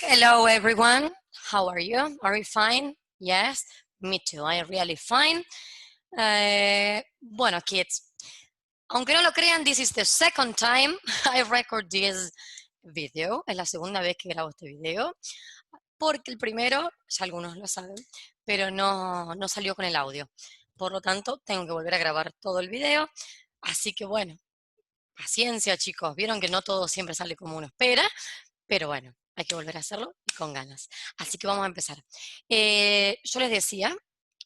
Hello everyone, how are you? Are you fine? Yes, me too, I'm really fine. Bueno, kids, aunque no lo crean, this is the second time I record this video. Es la segunda vez que grabo este video, porque el primero, ya algunos lo saben, pero no salió con el audio. Por lo tanto, tengo que volver a grabar todo el video. Así que bueno, paciencia chicos, vieron que no todo siempre sale como uno espera, pero bueno, hay que volver a hacerlo y con ganas. Así que vamos a empezar. Yo les decía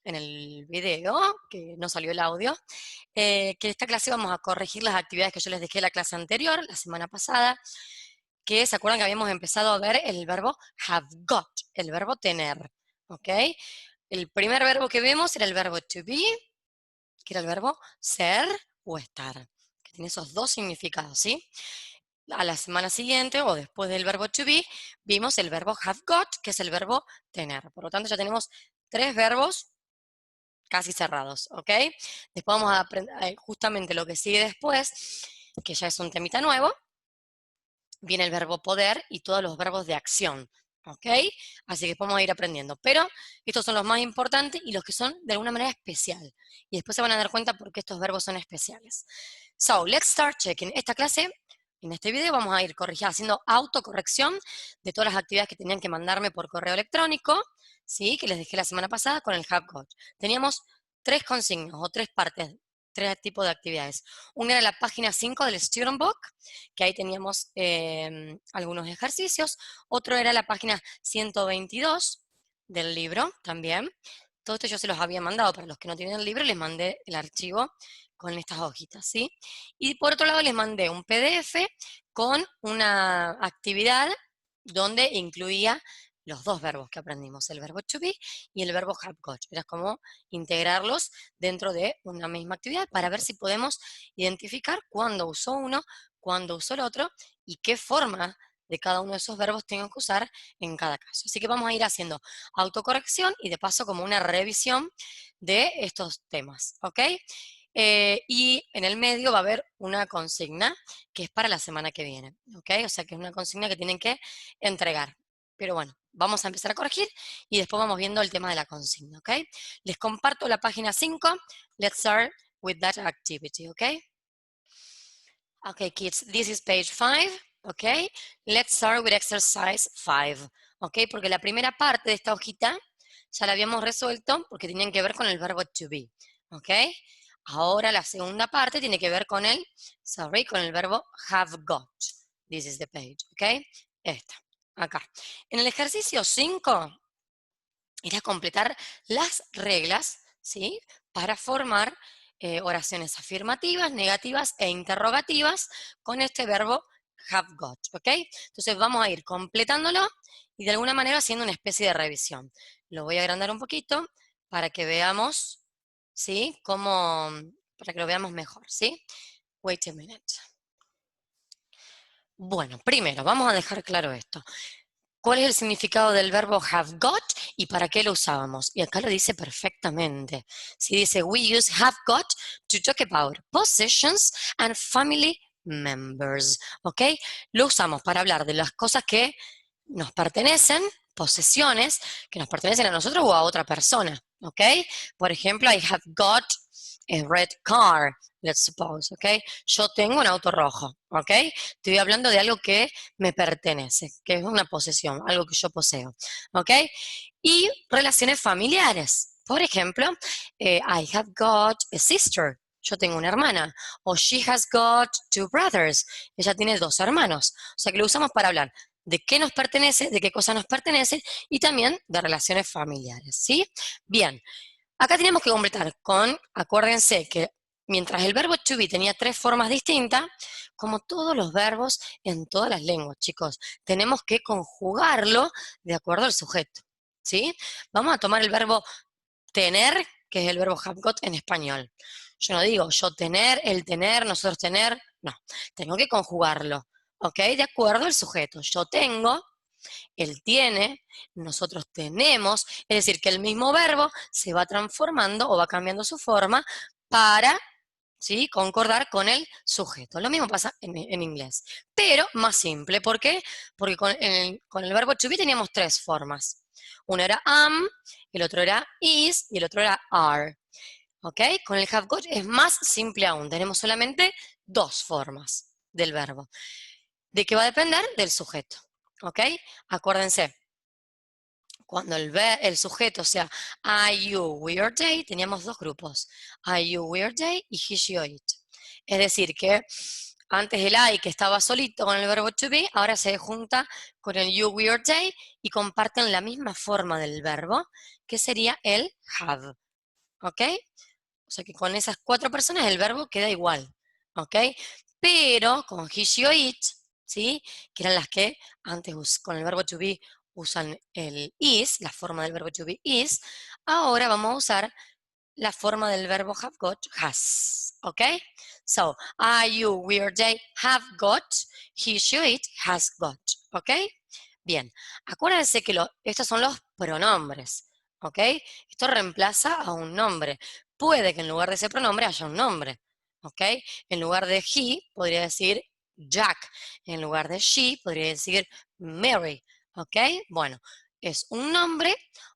en el video, que no salió el audio, que en esta clase vamos a corregir las actividades que yo les dejé en la clase anterior, la semana pasada, que se acuerdan que habíamos empezado a ver el verbo have got, el verbo tener, ¿ok? El primer verbo que vemos era el verbo to be, que era el verbo ser o estar, que tiene esos dos significados, ¿sí? A la semana siguiente o después del verbo to be, vimos el verbo have got, que es el verbo tener. Por lo tanto, ya tenemos tres verbos casi cerrados, ¿ok? Después vamos a aprender justamente lo que sigue después, que ya es un temita nuevo. Viene el verbo poder y todos los verbos de acción, ¿ok? Así que podemos ir aprendiendo. Pero estos son los más importantes y los que son de alguna manera especial. Y después se van a dar cuenta por qué estos verbos son especiales. So, let's start checking. Esta clase, en este video, vamos a ir haciendo autocorrección de todas las actividades que tenían que mandarme por correo electrónico, ¿sí? Que les dejé la semana pasada con el have got. Teníamos tres consignas o tres partes, tres tipos de actividades. Una era la página 5 del Student Book, que ahí teníamos algunos ejercicios. Otro era la página 122 del libro también. Todo esto yo se los había mandado. Para los que no tienen el libro, les mandé el archivo con estas hojitas, ¿sí? Y por otro lado les mandé un PDF con una actividad donde incluía los dos verbos que aprendimos, el verbo to be y el verbo have got. Era como integrarlos dentro de una misma actividad para ver si podemos identificar cuándo usó uno, cuándo usó el otro y qué forma de cada uno de esos verbos tengo que usar en cada caso. Así que vamos a ir haciendo autocorrección y de paso como una revisión de estos temas, ¿ok? Y en el medio va a haber una consigna que es para la semana que viene, ¿ok? O sea que es una consigna que tienen que entregar. Pero bueno, vamos a empezar a corregir y después vamos viendo el tema de la consigna, ¿ok? Les comparto la página 5. Let's start with that activity, ¿ok? Okay, kids, this is page 5, ¿ok? Let's start with exercise 5, ¿ok? Porque la primera parte de esta hojita ya la habíamos resuelto porque tenían que ver con el verbo to be, ¿ok? Ahora la segunda parte tiene que ver con con el verbo have got. This is the page, ¿ok? Esta, acá. En el ejercicio 5 era completar las reglas, ¿sí? Para formar oraciones afirmativas, negativas e interrogativas con este verbo have got, ¿ok? Entonces vamos a ir completándolo y de alguna manera haciendo una especie de revisión. Lo voy a agrandar un poquito para que veamos, ¿sí? Para que lo veamos mejor, ¿sí? Wait a minute. Bueno, primero, vamos a dejar claro esto. ¿Cuál es el significado del verbo have got y para qué lo usábamos? Y acá lo dice perfectamente. Si dice, we use have got to talk about possessions and family members, ¿ok? Lo usamos para hablar de las cosas que nos pertenecen, posesiones, que nos pertenecen a nosotros o a otra persona, ¿ok? Por ejemplo, I have got a red car, let's suppose, ¿ok? Yo tengo un auto rojo, ¿ok? Estoy hablando de algo que me pertenece, que es una posesión, algo que yo poseo, ¿ok? Y relaciones familiares. Por ejemplo, I have got a sister. Yo tengo una hermana. O she has got two brothers. Ella tiene dos hermanos. O sea que lo usamos para hablar de qué nos pertenece, de qué cosas nos pertenecen y también de relaciones familiares, ¿sí? Bien, acá tenemos que completar con, acuérdense que mientras el verbo to be tenía tres formas distintas, como todos los verbos en todas las lenguas, chicos, tenemos que conjugarlo de acuerdo al sujeto, ¿sí? Vamos a tomar el verbo tener, que es el verbo have got en español. Yo no digo yo tener, él tener, nosotros tener, no, tengo que conjugarlo, ¿ok? De acuerdo al sujeto. Yo tengo, él tiene, nosotros tenemos, es decir, que el mismo verbo se va transformando o va cambiando su forma para, ¿sí? Concordar con el sujeto. Lo mismo pasa en inglés, pero más simple. ¿Por qué? Porque con el verbo to be teníamos tres formas. Uno era am, el otro era is y el otro era are. ¿Ok? Con el have got es más simple aún. Tenemos solamente dos formas del verbo. ¿De qué va a depender? Del sujeto. ¿Ok? Acuérdense, cuando el sujeto sea I, you, we or they, teníamos dos grupos, I, you, we or they y he, she or it. Es decir, que antes el I, que estaba solito con el verbo to be, ahora se junta con el you, we or they y comparten la misma forma del verbo, que sería el have. ¿Ok? O sea que con esas cuatro personas el verbo queda igual. ¿Ok? Pero con he, she or it, ¿sí? Que eran las que antes con el verbo to be usan el is, la forma del verbo to be is, ahora vamos a usar la forma del verbo have got, has. ¿Ok? So, I, you, we or they have got, he, she, it has got. ¿Ok? Bien, acuérdense que estos son los pronombres. ¿Ok? Esto reemplaza a un nombre. Puede que en lugar de ese pronombre haya un nombre. ¿Ok? En lugar de he, podría decir Jack. En lugar de she, podría decir Mary. ¿Ok? Bueno, es un nombre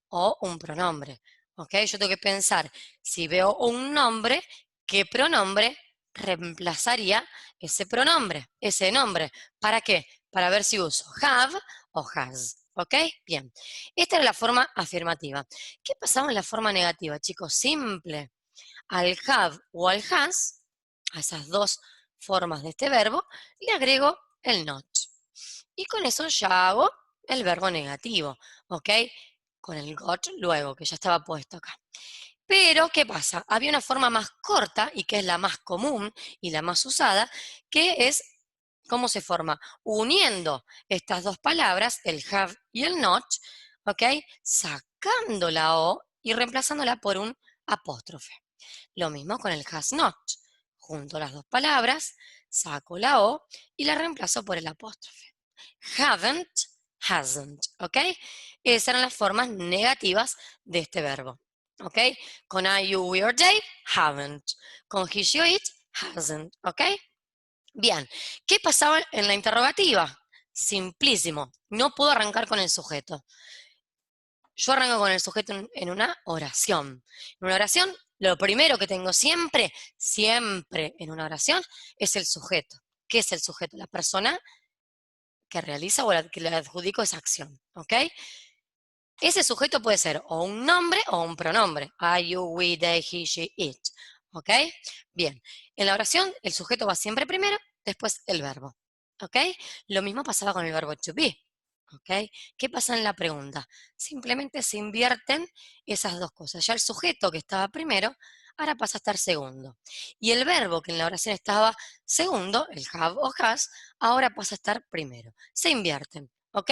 o un pronombre. ¿Ok? Yo tengo que pensar, si veo un nombre, ¿qué pronombre reemplazaría ese pronombre, ese nombre? ¿Para qué? Para ver si uso have o has. ¿Ok? Bien. Esta era la forma afirmativa. ¿Qué pasaba en la forma negativa, chicos? Simple. Al have o al has, a esas dos formas de este verbo, le agrego el not. Y con eso ya hago el verbo negativo. ¿Ok? Con el got luego, que ya estaba puesto acá. Pero, ¿qué pasa? Había una forma más corta y que es la más común y la más usada, que es, ¿cómo se forma? Uniendo estas dos palabras, el have y el not, ¿ok? Sacando la O y reemplazándola por un apóstrofe. Lo mismo con el has not. Junto las dos palabras, saco la O y la reemplazo por el apóstrofe. Haven't, hasn't, ¿ok? Esas eran las formas negativas de este verbo. ¿Ok? Con I, you, we or they, haven't. Con he, she, it, hasn't. ¿Ok? Bien. ¿Qué pasaba en la interrogativa? Simplísimo. No puedo arrancar con el sujeto. Yo arranco con el sujeto en una oración. En una oración, lo primero que tengo siempre, siempre en una oración, es el sujeto. ¿Qué es el sujeto? La persona que realiza o que le adjudico esa acción. ¿Ok? Ese sujeto puede ser o un nombre o un pronombre. I, you, we, they, he, she, it. ¿Ok? Bien. En la oración, el sujeto va siempre primero, después el verbo. ¿Ok? Lo mismo pasaba con el verbo to be. ¿Ok? ¿Qué pasa en la pregunta? Simplemente se invierten esas dos cosas. Ya el sujeto que estaba primero, ahora pasa a estar segundo. Y el verbo que en la oración estaba segundo, el have o has, ahora pasa a estar primero. Se invierten. ¿Ok?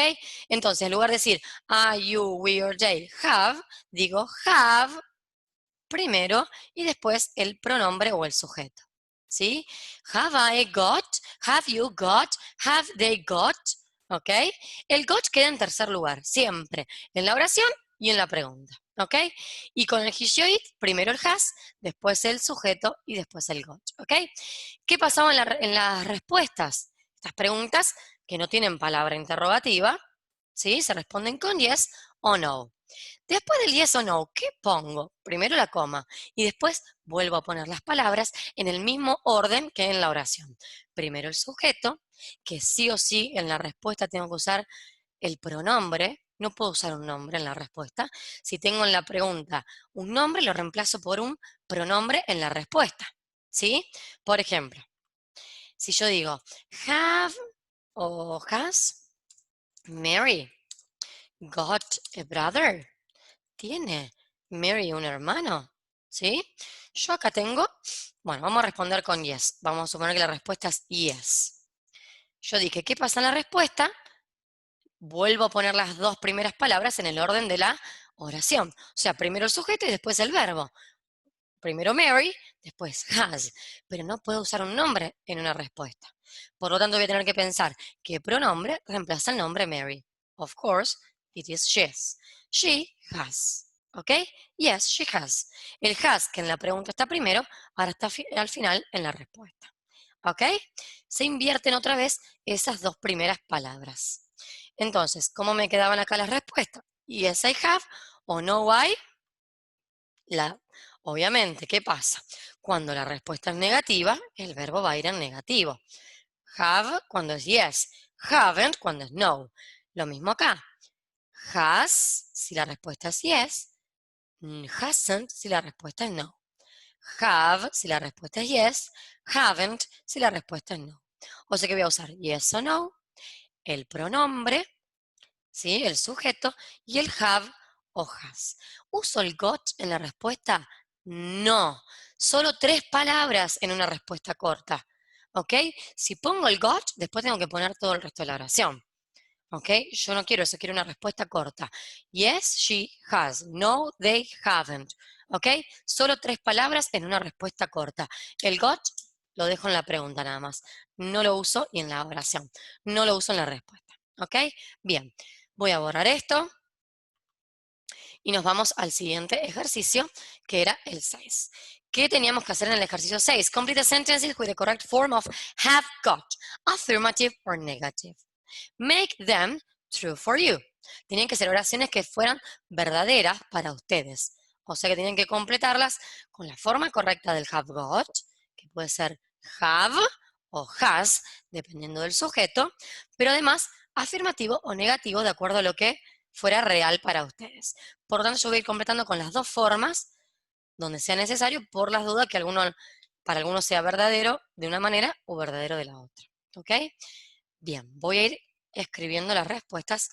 Entonces, en lugar de decir I, you, we or they have, digo have primero y después el pronombre o el sujeto. ¿Sí? Have I got? Have you got? Have they got? ¿Ok? El got queda en tercer lugar, siempre, en la oración y en la pregunta. ¿Ok? Y con el he, she, it, primero el has, después el sujeto y después el got. ¿Ok? ¿Qué pasaba en las respuestas? Estas preguntas que no tienen palabra interrogativa, ¿sí? Se responden con yes o no. Después del yes o no, ¿qué pongo? Primero la coma y después vuelvo a poner las palabras en el mismo orden que en la oración. Primero el sujeto, que sí o sí en la respuesta tengo que usar el pronombre. No puedo usar un nombre en la respuesta. Si tengo en la pregunta un nombre, lo reemplazo por un pronombre en la respuesta. ¿Sí? Por ejemplo, si yo digo, have o has Mary got a brother? ¿Tiene Mary un hermano? ¿Sí? Yo acá tengo, bueno, vamos a responder con yes. Vamos a suponer que la respuesta es yes. Yo dije, ¿qué pasa en la respuesta? Vuelvo a poner las dos primeras palabras en el orden de la oración. O sea, primero el sujeto y después el verbo. Primero Mary, después has. Pero no puedo usar un nombre en una respuesta. Por lo tanto, voy a tener que pensar qué pronombre reemplaza el nombre Mary. Of course, it is she. She has. ¿Ok? Yes, she has. El has, que en la pregunta está primero, ahora está al final en la respuesta. ¿Ok? Se invierten otra vez esas dos primeras palabras. Entonces, ¿cómo me quedaban acá las respuestas? Yes, I have, o no, I. Obviamente, ¿qué pasa? Cuando la respuesta es negativa, el verbo va a ir en negativo. Have cuando es yes, haven't cuando es no. Lo mismo acá. Has, si la respuesta es yes, hasn't, si la respuesta es no. Have, si la respuesta es yes, haven't, si la respuesta es no. O sea que voy a usar yes o no, el pronombre, ¿sí? El sujeto, y el have o has. ¿Uso el got en la respuesta? No. Solo 3 palabras en una respuesta corta. ¿Ok? Si pongo el got, después tengo que poner todo el resto de la oración. ¿Ok? Yo no quiero eso, quiero una respuesta corta. Yes, she has. No, they haven't. ¿Ok? Solo 3 palabras en una respuesta corta. El got lo dejo en la pregunta nada más. No lo uso y en la oración. No lo uso en la respuesta. ¿Ok? Bien, voy a borrar esto y nos vamos al siguiente ejercicio, que era el 6. ¿Qué teníamos que hacer en el ejercicio 6? Complete sentences with the correct form of have got, affirmative or negative. Make them true for you. Tenían que ser oraciones que fueran verdaderas para ustedes. O sea que tienen que completarlas con la forma correcta del have got, que puede ser have o has, dependiendo del sujeto, pero además afirmativo o negativo de acuerdo a lo que fuera real para ustedes. Por lo tanto, yo voy a ir completando con las dos formas donde sea necesario, por las dudas que para algunos sea verdadero de una manera o verdadero de la otra. ¿Ok? Bien, voy a ir escribiendo las respuestas.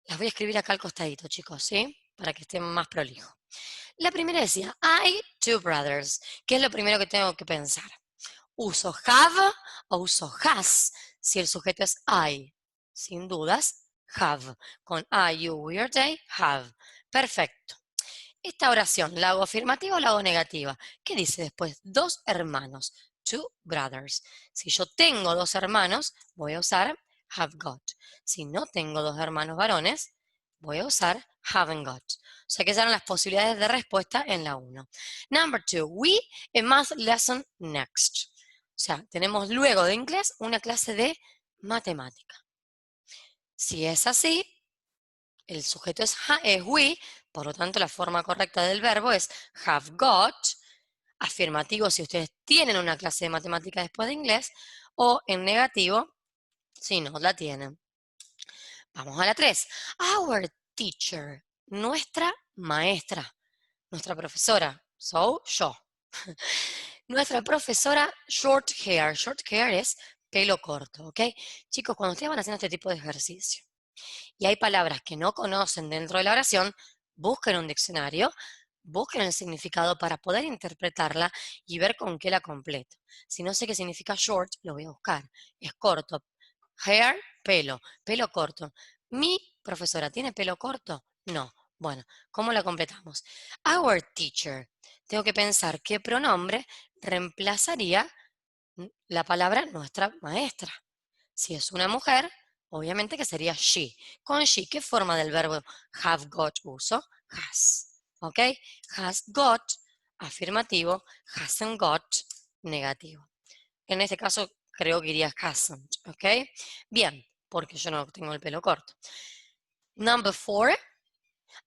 Las voy a escribir acá al costadito, chicos, ¿sí? Para que estén más prolijo. La primera decía, I two brothers. ¿Qué es lo primero que tengo que pensar? ¿Uso have o uso has? Si el sujeto es I, sin dudas, have. Con I, you, we, your, they, have. Perfecto. Esta oración, ¿la hago afirmativa o la hago negativa? ¿Qué dice después? 2 hermanos, two brothers. Si yo tengo 2 hermanos, voy a usar have got. Si no tengo 2 hermanos varones, voy a usar haven't got. O sea que esas eran las posibilidades de respuesta en la 1. Number 2, we a math lesson next. O sea, tenemos luego de inglés una clase de matemática. Si es así, el sujeto es we, por lo tanto la forma correcta del verbo es have got, afirmativo si ustedes tienen una clase de matemática después de inglés, o en negativo si no la tienen. Vamos a la 3. Our teacher, nuestra maestra, nuestra profesora, yo. Nuestra profesora short hair es pelo corto, ¿ok? Chicos, cuando ustedes van haciendo este tipo de ejercicio, y hay palabras que no conocen dentro de la oración, busquen un diccionario, busquen el significado para poder interpretarla y ver con qué la completo. Si no sé qué significa short, lo voy a buscar. Es corto. Hair, pelo, pelo corto. ¿Mi profesora tiene pelo corto? No. Bueno, ¿cómo la completamos? Our teacher. Tengo que pensar qué pronombre reemplazaría la palabra nuestra maestra. Si es una mujer, obviamente que sería she. Con she, ¿qué forma del verbo have got uso? Has. ¿Ok? Has got, afirmativo, hasn't got, negativo. En este caso, creo que iría hasn't. ¿Ok? Bien, porque yo no tengo el pelo corto. Number 4,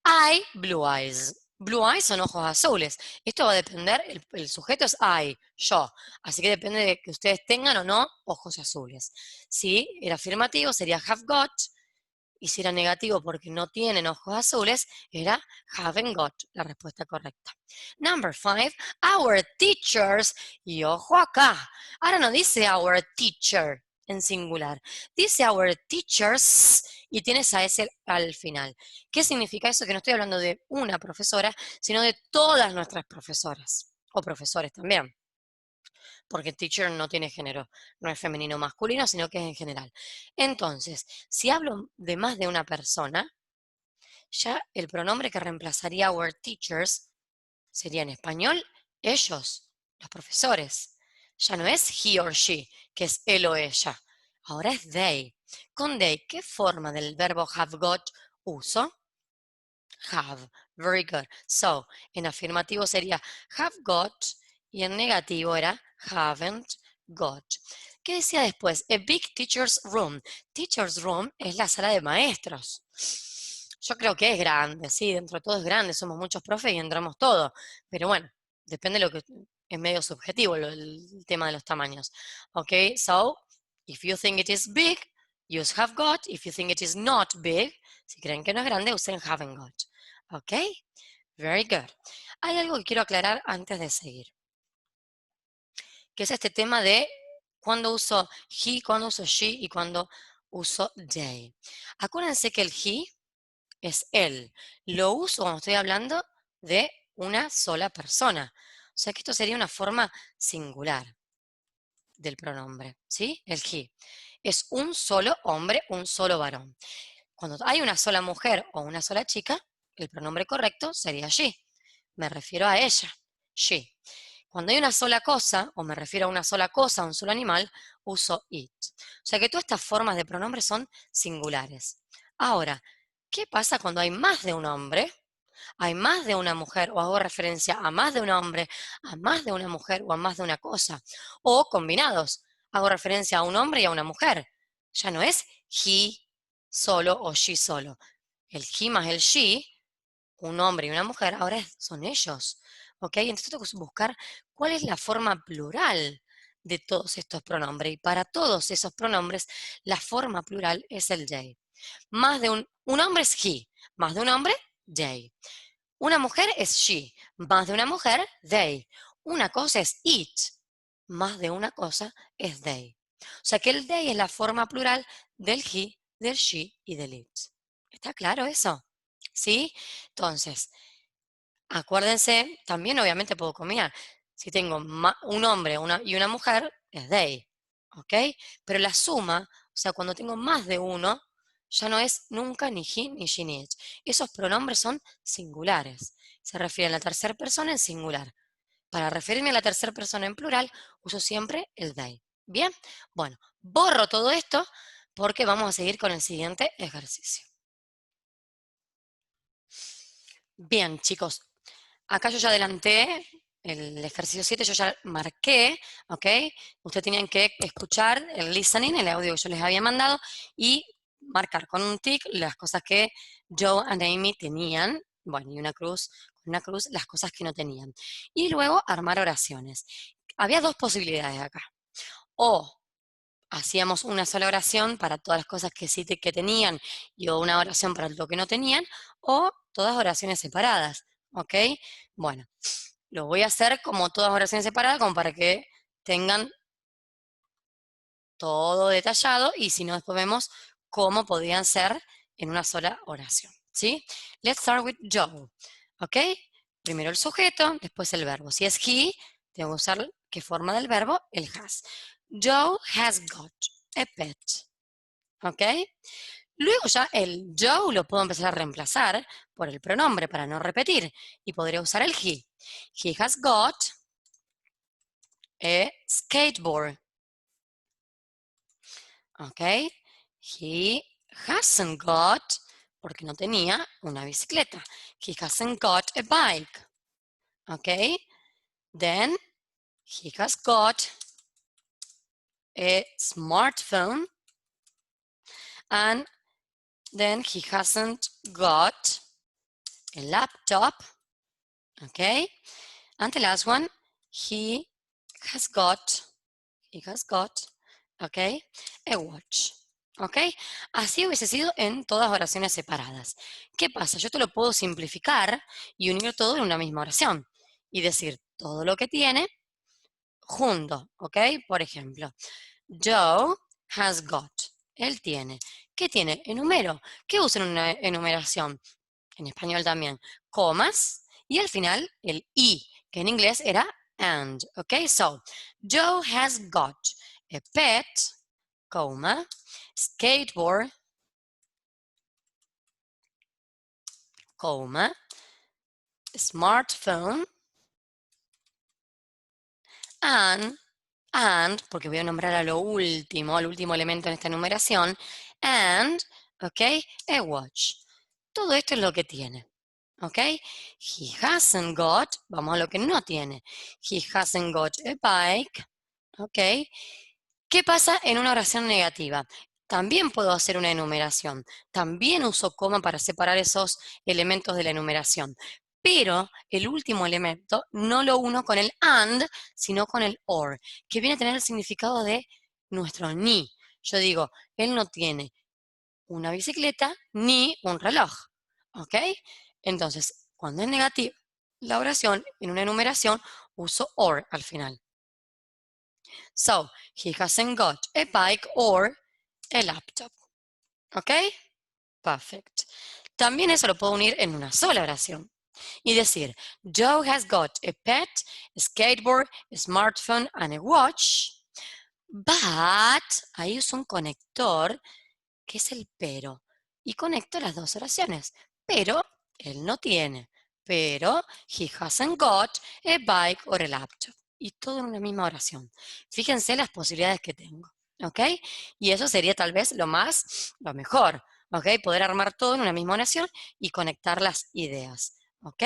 I, blue eyes. Blue eyes son ojos azules. Esto va a depender, el sujeto es I, yo. Así que depende de que ustedes tengan o no ojos azules. Si era afirmativo, sería have got. Y si era negativo porque no tienen ojos azules, era haven't got, la respuesta correcta. Number 5, our teachers. Y ojo acá. Ahora no dice our teacher en singular. Dice our teachers y tienes a ese al final. ¿Qué significa eso? Que no estoy hablando de una profesora, sino de todas nuestras profesoras o profesores también. Porque teacher no tiene género, no es femenino o masculino, sino que es en general. Entonces, si hablo de más de una persona, ya el pronombre que reemplazaría our teachers sería en español ellos, los profesores. Ya no es he or she, que es él o ella. Ahora es they. Con they, ¿qué forma del verbo have got uso? Have. Very good. So, en afirmativo sería have got y en negativo era haven't got. ¿Qué decía después? A big teacher's room. Teacher's room es la sala de maestros. Yo creo que es grande, sí, dentro de todo es grande, somos muchos profes y entramos todos. Pero bueno, depende de lo que es medio subjetivo el tema de los tamaños. Ok, so, if you think it is big, use have got. If you think it is not big, si creen que no es grande, usen haven't got. ¿Ok? Very good. Hay algo que quiero aclarar antes de seguir, que es este tema de cuándo uso he, cuándo uso she y cuándo uso they. Acuérdense que el he es él. Lo uso cuando estoy hablando de una sola persona. O sea que esto sería una forma singular del pronombre, ¿sí? El he. Es un solo hombre, un solo varón. Cuando hay una sola mujer o una sola chica, el pronombre correcto sería she. Me refiero a ella, she. Cuando hay una sola cosa, o me refiero a una sola cosa, a un solo animal, uso it. O sea que todas estas formas de pronombre son singulares. Ahora, ¿qué pasa cuando hay más de un hombre? Hay más de una mujer, o hago referencia a más de un hombre, a más de una mujer o a más de una cosa. O combinados, hago referencia a un hombre y a una mujer. Ya no es he solo o she solo. El he más el she, un hombre y una mujer, ahora son ellos. ¿Ok? Entonces tengo que buscar cuál es la forma plural de todos estos pronombres. Y para todos esos pronombres, la forma plural es el they. Más de un hombre es he, más de un hombre, they. Una mujer es she, más de una mujer, they. Una cosa es it, más de una cosa es they. O sea que el they es la forma plural del he, del she y del it. ¿Está claro eso? ¿Sí? Entonces, acuérdense, también obviamente puedo combinar. Si tengo un hombre y una mujer, es they. ¿Ok? Pero la suma, o sea, cuando tengo más de uno, ya no es nunca ni he ni she ni it. Esos pronombres son singulares. Se refieren a la tercera persona en singular. Para referirme a la tercera persona en plural, uso siempre el they. ¿Bien? Bueno, borro todo esto porque vamos a seguir con el siguiente ejercicio. Bien, chicos, acá yo ya adelanté el ejercicio 7, yo ya marqué, ¿ok? Ustedes tenían que escuchar el listening, el audio que yo les había mandado, y marcar con un tic las cosas que Joe and Amy tenían, bueno, y con una cruz, las cosas que no tenían. Y luego armar oraciones. Había dos posibilidades acá. O hacíamos una sola oración para todas las cosas que sí que tenían y o una oración para lo que no tenían, o todas oraciones separadas, ¿ok? Bueno, lo voy a hacer como todas oraciones separadas, como para que tengan todo detallado y si no, después vemos cómo podían ser en una sola oración, ¿sí? Let's start with Joe, ¿ok? Primero el sujeto, después el verbo. Si es he, tengo que usar qué forma del verbo, el has. Joe has got a pet, ¿ok? Luego ya el Joe lo puedo empezar a reemplazar por el pronombre para no repetir y podría usar el he. He has got a skateboard. ¿Ok? He hasn't got, porque no tenía una bicicleta. He hasn't got a bike. ¿Ok? Then he has got a smartphone. And then he hasn't got a laptop. ¿Ok? And the last one, he has got, ¿ok? A watch. ¿Ok? Así hubiese sido en todas oraciones separadas. ¿Qué pasa? Yo te lo puedo simplificar y unir todo en una misma oración y decir todo lo que tiene junto, ¿ok? Por ejemplo, Joe has got. Él tiene. ¿Qué tiene? Enumero. ¿Qué usa en una enumeración? En español también. Comas y al final el y, que en inglés era and, ¿ok? So, Joe has got a pet, coma, skateboard, coma, smartphone, and, porque voy a nombrar a lo último, al último elemento en esta numeración, and, ok, a watch. Todo esto es lo que tiene. ¿Ok? He hasn't got, vamos a lo que no tiene. He hasn't got a bike. ¿Ok? ¿Qué pasa en una oración negativa? También puedo hacer una enumeración. También uso coma para separar esos elementos de la enumeración. Pero el último elemento no lo uno con el and, sino con el or, que viene a tener el significado de nuestro ni. Yo digo, él no tiene una bicicleta ni un reloj. ¿Ok? Entonces, cuando es negativa la oración, en una enumeración, uso or al final. So, he hasn't got a bike or a laptop. ¿Ok? Perfect. También eso lo puedo unir en una sola oración y decir, Joe has got a pet, a skateboard, a smartphone and a watch, but, ahí uso un conector que es el pero y conecto las dos oraciones. Pero él no tiene. Pero he hasn't got a bike or a laptop. Y todo en una misma oración. Fíjense las posibilidades que tengo. ¿Ok? Y eso sería tal vez lo mejor. ¿Ok? Poder armar todo en una misma oración y conectar las ideas. ¿Ok?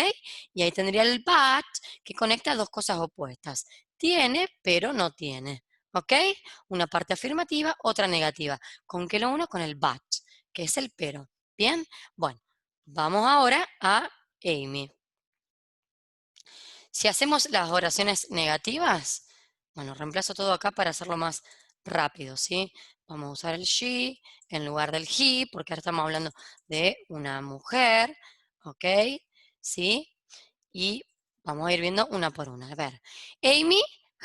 Y ahí tendría el but que conecta dos cosas opuestas. Tiene, pero no tiene. ¿Ok? Una parte afirmativa, otra negativa. ¿Con qué lo uno? Con el but, que es el pero. ¿Bien? Bueno, vamos ahora a Amy. Si hacemos las oraciones negativas, bueno, reemplazo todo acá para hacerlo más rápido, ¿sí? Vamos a usar el she en lugar del he, porque ahora estamos hablando de una mujer, ¿ok? ¿Sí? Y vamos a ir viendo una por una. A ver, Amy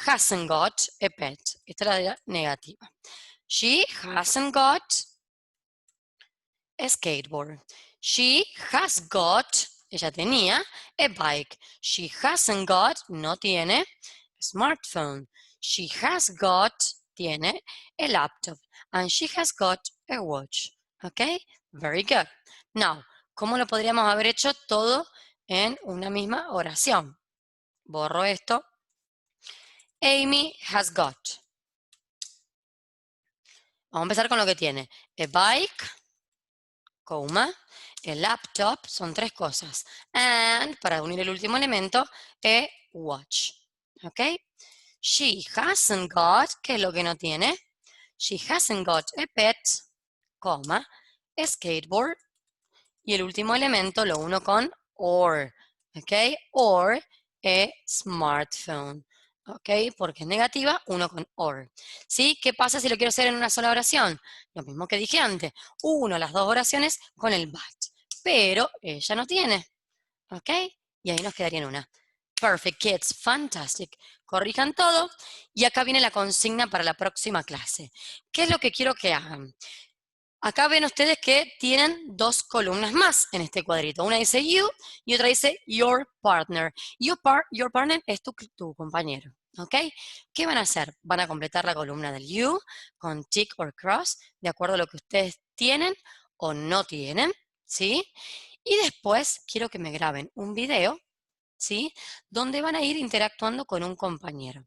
hasn't got a pet. Esta es la negativa. She hasn't got a skateboard. She has got, ella tenía, a bike. She hasn't got, no tiene, a smartphone. She has got, tiene, a laptop. And she has got a watch. ¿Ok? Very good. Now, ¿cómo lo podríamos haber hecho todo en una misma oración? Borro esto. Amy has got. Vamos a empezar con lo que tiene. A bike, coma, el laptop, son tres cosas. And, para unir el último elemento, a watch. ¿Ok? She hasn't got, ¿qué es lo que no tiene? She hasn't got a pet, coma, a skateboard. Y el último elemento lo uno con or. ¿Ok? Or a smartphone. ¿Ok? Porque es negativa, uno con or. ¿Sí? ¿Qué pasa si lo quiero hacer en una sola oración? Lo mismo que dije antes. Uno las dos oraciones con el but. Pero ella no tiene. ¿Ok? Y ahí nos quedaría en una. Perfect, kids. Fantastic. Corrijan todo. Y acá viene la consigna para la próxima clase. ¿Qué es lo que quiero que hagan? Acá ven ustedes que tienen dos columnas más en este cuadrito. Una dice you y otra dice your partner. Your partner es tu compañero. ¿Ok? ¿Qué van a hacer? Van a completar la columna del you con tick or cross, de acuerdo a lo que ustedes tienen o no tienen. ¿Sí? Y después quiero que me graben un video, ¿sí? Donde van a ir interactuando con un compañero.